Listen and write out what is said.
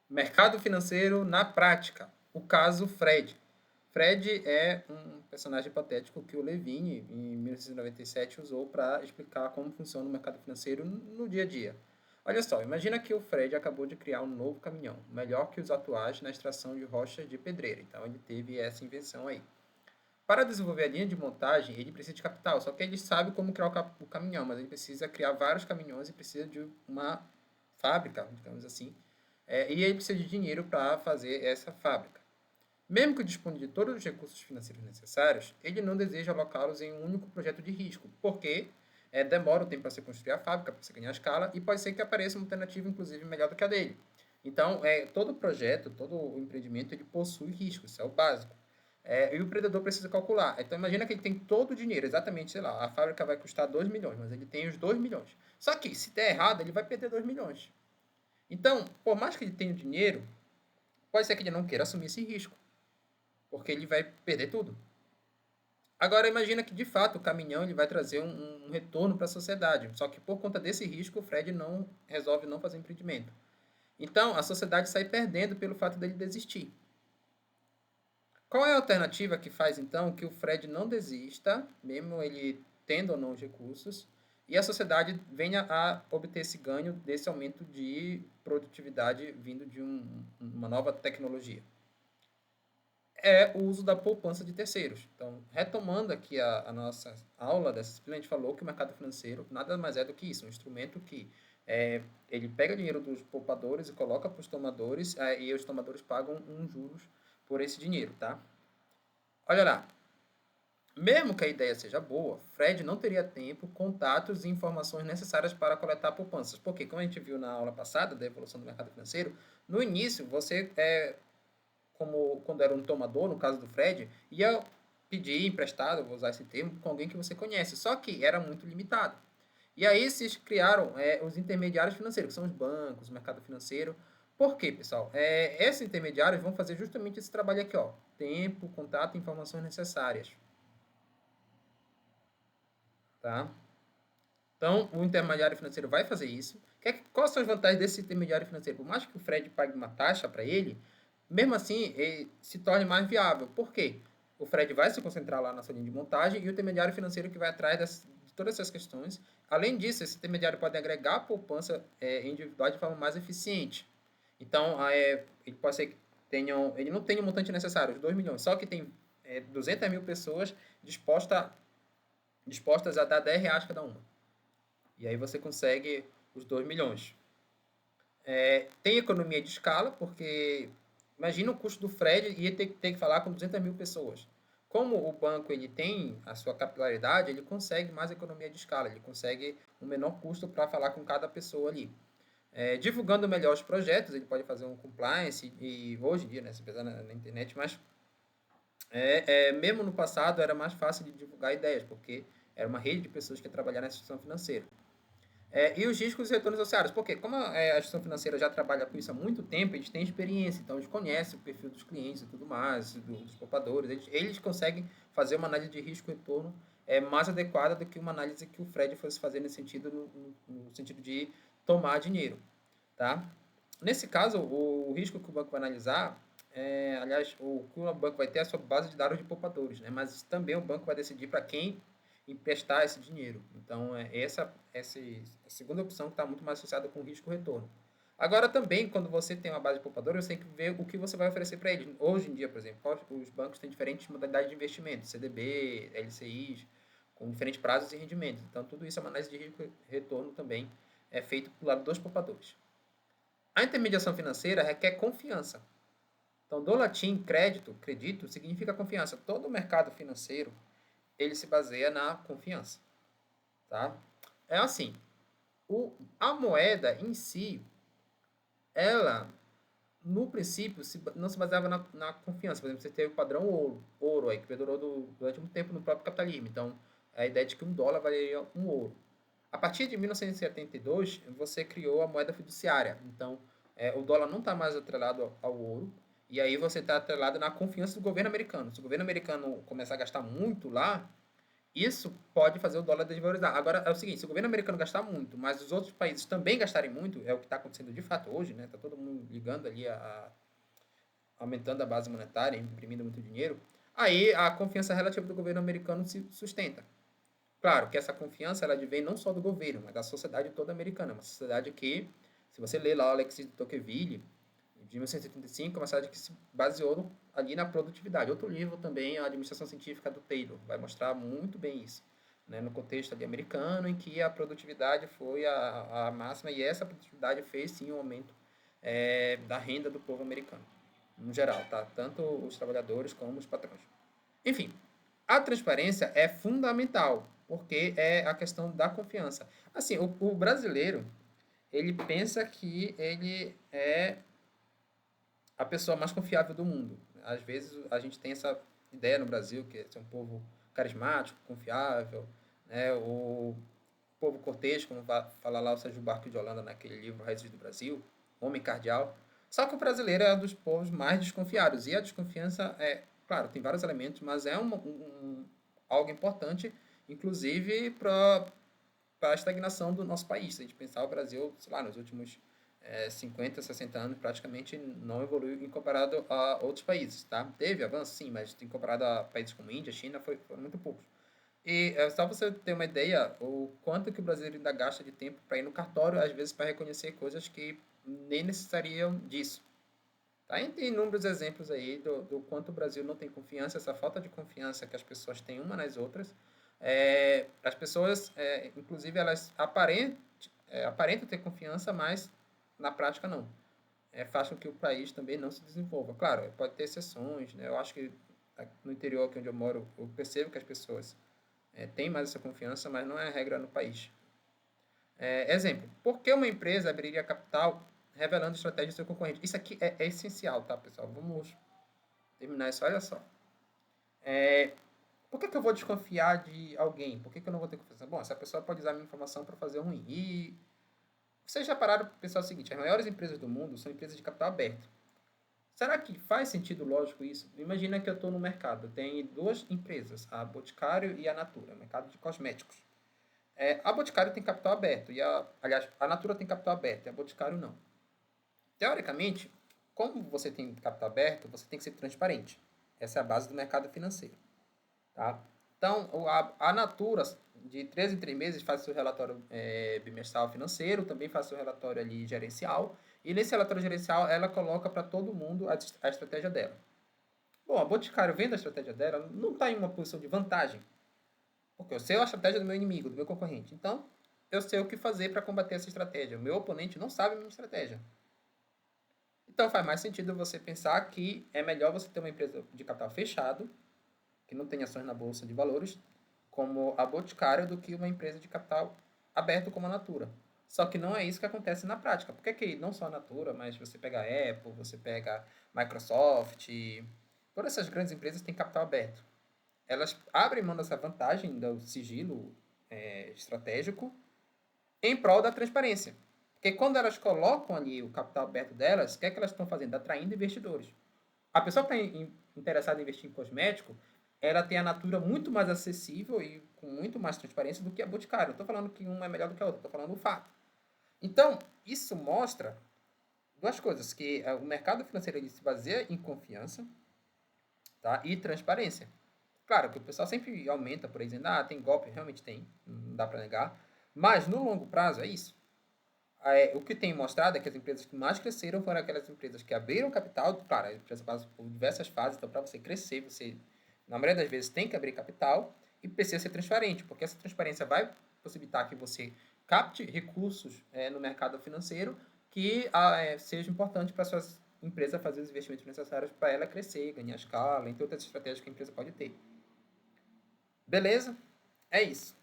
Mercado financeiro na prática. O caso Fred. Fred é um personagem hipotético que o Levine, em 1997, usou para explicar como funciona o mercado financeiro no dia a dia. Olha só, imagina que o Fred acabou de criar um novo caminhão, melhor que os atuais na extração de rochas de pedreira. Então ele teve essa invenção aí. Para desenvolver a linha de montagem, ele precisa de capital, só que ele sabe como criar o caminhão, mas ele precisa criar vários caminhões e precisa de uma fábrica, digamos assim, e ele precisa de dinheiro para fazer essa fábrica. Mesmo que disponha de todos os recursos financeiros necessários, ele não deseja alocá-los em um único projeto de risco, porque demora o tempo para se construir a fábrica, para você ganhar escala, e pode ser que apareça uma alternativa, inclusive, melhor do que a dele. Então, todo projeto, todo o empreendimento, ele possui riscos, isso é o básico. E o empreendedor precisa calcular. Então, imagina que ele tem todo o dinheiro, exatamente, sei lá, a fábrica vai custar 2 milhões, mas ele tem os 2 milhões. Só que, se der errado, ele vai perder 2 milhões. Então, por mais que ele tenha o dinheiro, pode ser que ele não queira assumir esse risco, porque ele vai perder tudo. Agora, imagina que, de fato, o caminhão ele vai trazer um retorno para a sociedade, só que por conta desse risco, o Fred não resolve não fazer empreendimento. Então, a sociedade sai perdendo pelo fato dele desistir. Qual é a alternativa que faz, então, que o Fred não desista, mesmo ele tendo ou não os recursos, e a sociedade venha a obter esse ganho desse aumento de produtividade vindo de uma nova tecnologia? É o uso da poupança de terceiros. Então, retomando aqui a nossa aula dessa disciplina, a gente falou que o mercado financeiro nada mais é do que isso, um instrumento que ele pega dinheiro dos poupadores e coloca para os tomadores, e os tomadores pagam juros por esse dinheiro, tá? Olha lá, mesmo que a ideia seja boa, Fred não teria tempo, contatos e informações necessárias para coletar poupanças. Porque, como a gente viu na aula passada da evolução do mercado financeiro, no início você como quando era um tomador, no caso do Fred, ia pedir emprestado, vou usar esse termo, com alguém que você conhece, só que era muito limitado. E aí se criaram os intermediários financeiros, que são os bancos, o mercado financeiro. Por quê, pessoal? Esses intermediários vão fazer justamente esse trabalho aqui, ó. Tempo, contato e informações necessárias. Tá? Então, o intermediário financeiro vai fazer isso. Quais são as vantagens desse intermediário financeiro? Por mais que o Fred pague uma taxa para ele, mesmo assim, ele se torne mais viável. Por quê? O Fred vai se concentrar lá na sua linha de montagem e o intermediário financeiro que vai atrás de todas essas questões. Além disso, esse intermediário pode agregar a poupança individual de forma mais eficiente. Então, ele pode ser que ele não tenha o montante necessário, os 2 milhões, só que tem 200 mil pessoas dispostas a dar R$ 10 cada uma. E aí você consegue os 2 milhões. Tem economia de escala, porque imagina o custo do Fred e ele ter que falar com 200 mil pessoas. Como o banco ele tem a sua capilaridade, ele consegue mais economia de escala, ele consegue um menor custo para falar com cada pessoa ali. Divulgando melhor os projetos, ele pode fazer um compliance, e hoje em dia, né, se pesar na internet, mas mesmo no passado era mais fácil de divulgar ideias, porque era uma rede de pessoas que trabalhavam na instituição financeira. E os riscos e retornos associados, porque como a instituição financeira já trabalha com isso há muito tempo, eles têm experiência, então eles conhecem o perfil dos clientes e tudo mais, dos poupadores, eles conseguem fazer uma análise de risco e retorno mais adequada do que uma análise que o Fred fosse fazer nesse sentido, no sentido de tomar dinheiro. Tá? Nesse caso, o risco que o banco vai analisar, aliás, o que o banco vai ter é a sua base de dados de poupadores, né? Mas também o banco vai decidir para quem emprestar esse dinheiro. Então, essa a segunda opção que está muito mais associada com risco-retorno. Agora, também, quando você tem uma base de poupadores, você tem que ver o que você vai oferecer para eles. Hoje em dia, por exemplo, os bancos têm diferentes modalidades de investimento, CDB, LCIs, com diferentes prazos e rendimentos. Então, tudo isso é uma análise de risco-retorno também é feito do lado dos poupadores. A intermediação financeira requer confiança. Então, do latim crédito, credito, significa confiança. Todo o mercado financeiro, ele se baseia na confiança. Tá? É assim, a moeda em si, ela, no princípio, não se baseava na confiança. Por exemplo, você teve o padrão ouro aí, que perdurou durante muito tempo no próprio capitalismo. Então, a ideia de que um dólar valeria um ouro. A partir de 1972, você criou a moeda fiduciária. Então, o dólar não está mais atrelado ao ouro, e aí você está atrelado na confiança do governo americano. Se o governo americano começar a gastar muito lá, Isso pode fazer o dólar desvalorizar. Agora, é o seguinte, se o governo americano gastar muito, mas os outros países também gastarem muito, é o que está acontecendo de fato hoje, né? Está todo mundo ligando ali, aumentando a base monetária, imprimindo muito dinheiro, aí a confiança relativa do governo americano se sustenta. Claro que essa confiança ela advém não só do governo, mas da sociedade toda americana. Uma sociedade que, se você ler lá o Alexis de Tocqueville, de 1975, é uma sociedade que se baseou ali na produtividade. Outro livro também, A Administração Científica do Taylor, vai mostrar muito bem isso. Né, no contexto ali americano, em que a produtividade foi a máxima, e essa produtividade fez sim um aumento da renda do povo americano, no geral, tá? Tanto os trabalhadores como os patrões. Enfim, a transparência é fundamental, porque é a questão da confiança. Assim, o brasileiro, ele pensa que ele é a pessoa mais confiável do mundo. Às vezes a gente tem essa ideia no Brasil, que é um povo carismático, confiável, né? O povo cortês, como fala lá o Sérgio Buarque de Holanda naquele livro Raízes do Brasil, Homem Cardeal. Só que o brasileiro é um dos povos mais desconfiados. E a desconfiança claro, tem vários elementos, mas é algo importante, inclusive para a estagnação do nosso país. Se a gente pensar o Brasil, sei lá, nos últimos 50, 60 anos, praticamente não evoluiu em comparado a outros países, tá? Teve avanço, sim, mas em comparado a países como Índia, China, foram muito poucos. E só você ter uma ideia, o quanto que o brasileiro ainda gasta de tempo para ir no cartório, às vezes para reconhecer coisas que nem necessariam disso. Tá? E tem inúmeros exemplos aí do quanto o Brasil não tem confiança, essa falta de confiança que as pessoas têm uma nas outras. As pessoas, inclusive, elas aparentam ter confiança, mas na prática não. Faz com que o país também não se desenvolva. Claro, pode ter exceções, né? Eu acho que no interior aqui onde eu moro, eu percebo que as pessoas têm mais essa confiança, mas não é a regra no país. Exemplo, por que uma empresa abriria capital revelando estratégia do seu concorrente? Isso aqui é essencial, tá, pessoal? Vamos terminar isso, olha só. Por que eu vou desconfiar de alguém? Por que eu não vou ter confiança? Bom, essa pessoa pode usar a minha informação para fazer ruim. E vocês já pararam para pensar o seguinte, as maiores empresas do mundo são empresas de capital aberto. Será que faz sentido lógico isso? Imagina que eu estou no mercado, tem duas empresas, a Boticário e a Natura, mercado de cosméticos. A Boticário tem capital aberto, aliás, a Natura tem capital aberto e a Boticário não. Teoricamente, como você tem capital aberto, você tem que ser transparente. Essa é a base do mercado financeiro. Tá? Então, a Natura, de 3 em 3 meses, faz seu relatório bimestral financeiro, também faz seu relatório ali gerencial, e nesse relatório gerencial ela coloca para todo mundo a estratégia dela. Bom, a Boticário, vendo a estratégia dela, não está em uma posição de vantagem, porque eu sei a estratégia do meu inimigo, do meu concorrente. Então, eu sei o que fazer para combater essa estratégia. O meu oponente não sabe a minha estratégia. Então, faz mais sentido você pensar que é melhor você ter uma empresa de capital fechado, que não tem ações na bolsa de valores, como a Boticário, do que uma empresa de capital aberto como a Natura. Só que não é isso que acontece na prática. Por que que não só a Natura, mas você pega a Apple, você pega a Microsoft, todas essas grandes empresas têm capital aberto. Elas abrem mão dessa vantagem do sigilo estratégico em prol da transparência. Porque quando elas colocam ali o capital aberto delas, o que é que elas estão fazendo? Atraindo investidores. A pessoa que está interessada em investir em cosmético, ela tem a Natura muito mais acessível e com muito mais transparência do que a Boticário. Não estou falando que uma é melhor do que a outra, estou falando o fato. Então, isso mostra duas coisas, que o mercado financeiro ele se baseia em confiança, tá? E transparência. Claro que o pessoal sempre aumenta por aí dizendo, tem golpe, realmente tem, não dá para negar, mas no longo prazo é isso. O que tem mostrado é que as empresas que mais cresceram foram aquelas empresas que abriram capital. Claro, a empresa passa por diversas fases, então para você crescer, você, na maioria das vezes, tem que abrir capital e precisa ser transparente, porque essa transparência vai possibilitar que você capte recursos no mercado financeiro que seja importante para a sua empresa fazer os investimentos necessários para ela crescer, ganhar escala, entre outras estratégias que a empresa pode ter. Beleza? É isso.